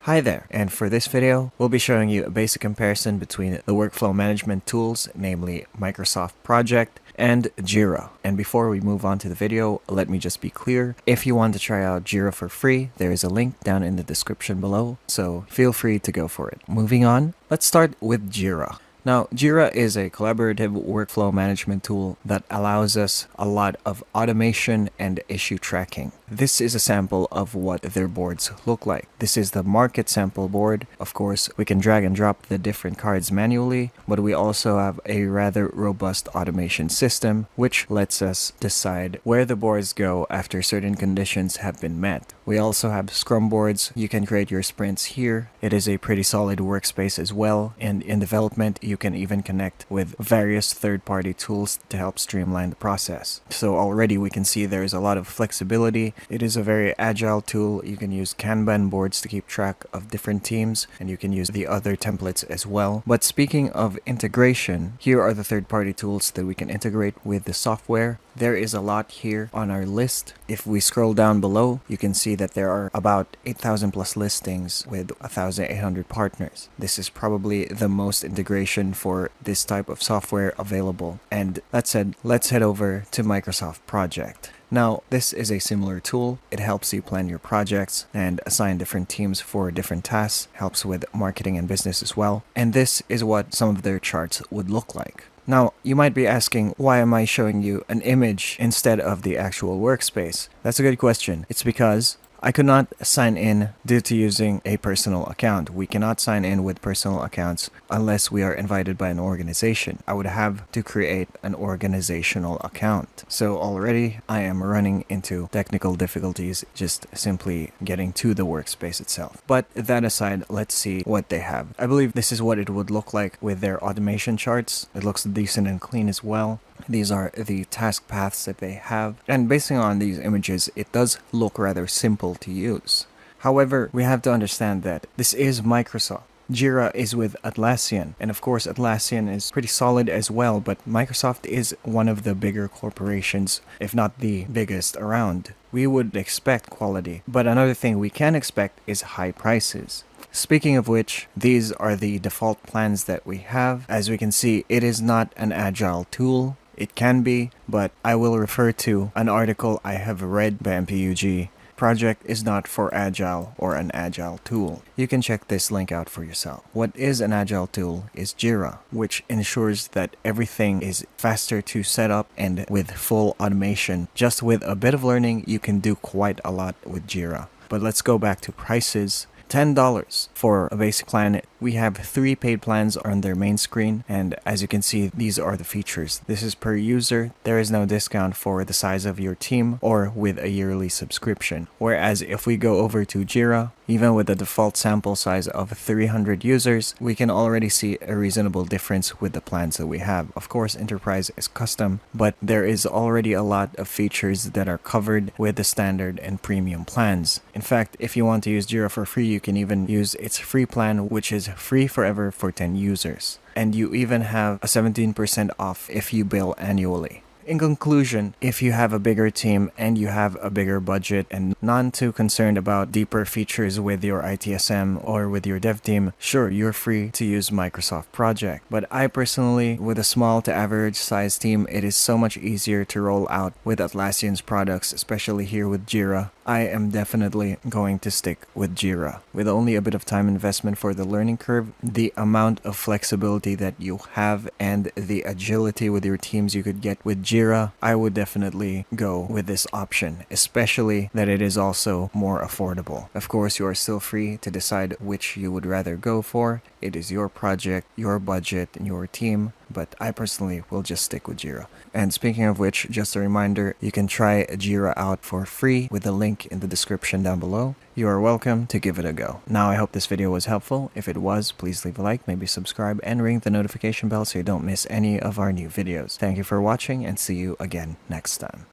Hi there, and for this video, we'll be showing you a basic comparison between the workflow management tools, namely Microsoft Project and Jira. And before we move on to the video, let me just be clear. If you want to try out Jira for free, there is a link down in the description below, so feel free to go for it. Moving on, let's start with Jira. Now, Jira is a collaborative workflow management tool that allows us a lot of automation and issue tracking. This is a sample of what their boards look like. This is the market sample board. Of course, we can drag and drop the different cards manually, but we also have a rather robust automation system, which lets us decide where the boards go after certain conditions have been met. We also have Scrum boards. You can create your sprints here. It is a pretty solid workspace as well, and in development, you can even connect with various third-party tools to help streamline the process. So already we can see there is a lot of flexibility. It is a very agile tool. You can use Kanban boards to keep track of different teams, and you can use the other templates as well. But speaking of integration, here are the third-party tools that we can integrate with the software. There is a lot here on our list. If we scroll down below, you can see that there are about 8,000 plus listings with 1,800 partners. This is probably the most integration for this type of software available. And that said, let's head over to Microsoft Project. Now, this is a similar tool. It helps you plan your projects and assign different teams for different tasks, helps with marketing and business as well. And this is what some of their charts would look like. Now, you might be asking, why am I showing you an image instead of the actual workspace? That's a good question. It's because I could not sign in due to using a personal account. We cannot sign in with personal accounts unless we are invited by an organization. I would have to create an organizational account. So already I am running into technical difficulties just simply getting to the workspace itself. But that aside, let's see what they have. I believe this is what it would look like with their automation charts. It looks decent and clean as well. These are the task paths that they have, and basing on these images, it does look rather simple to use. However, we have to understand that this is Microsoft. Jira is with Atlassian, and of course Atlassian is pretty solid as well, but Microsoft is one of the bigger corporations, if not the biggest around. We would expect quality, but another thing we can expect is high prices. Speaking of which, these are the default plans that we have. As we can see, it is not an agile tool. It can be, but I will refer to an article I have read by MPUG. Project is not for agile or an agile tool. You can check this link out for yourself. What is an agile tool is Jira, which ensures that everything is faster to set up and with full automation. Just with a bit of learning, you can do quite a lot with Jira. But let's go back to prices. $10 for a basic plan. We have 3 paid plans on their main screen, and as you can see, these are the features. This is per user. There is no discount for the size of your team or with a yearly subscription. Whereas if we go over to Jira, even with the default sample size of 300 users, we can already see a reasonable difference with the plans that we have. Of course, Enterprise is custom, but there is already a lot of features that are covered with the standard and premium plans. In fact, if you want to use Jira for free, you can even use its free plan, which is free forever for 10 users. And you even have a 17% off if you bill annually. In conclusion, if you have a bigger team and you have a bigger budget and not too concerned about deeper features with your ITSM or with your dev team, sure, you're free to use Microsoft Project. But I personally, with a small to average size team, it is so much easier to roll out with Atlassian's products, especially here with Jira. I am definitely going to stick with Jira. With only a bit of time investment for the learning curve, the amount of flexibility that you have and the agility with your teams you could get with Jira, I would definitely go with this option, especially that it is also more affordable. Of course, you are still free to decide which you would rather go for. It is your project, your budget, and your team, but I personally will just stick with Jira. And speaking of which, just a reminder, you can try Jira out for free with the link in the description down below. You are welcome to give it a go. Now, I hope this video was helpful. If it was, please leave a like, maybe subscribe, and ring the notification bell so you don't miss any of our new videos. Thank you for watching, and see you again next time.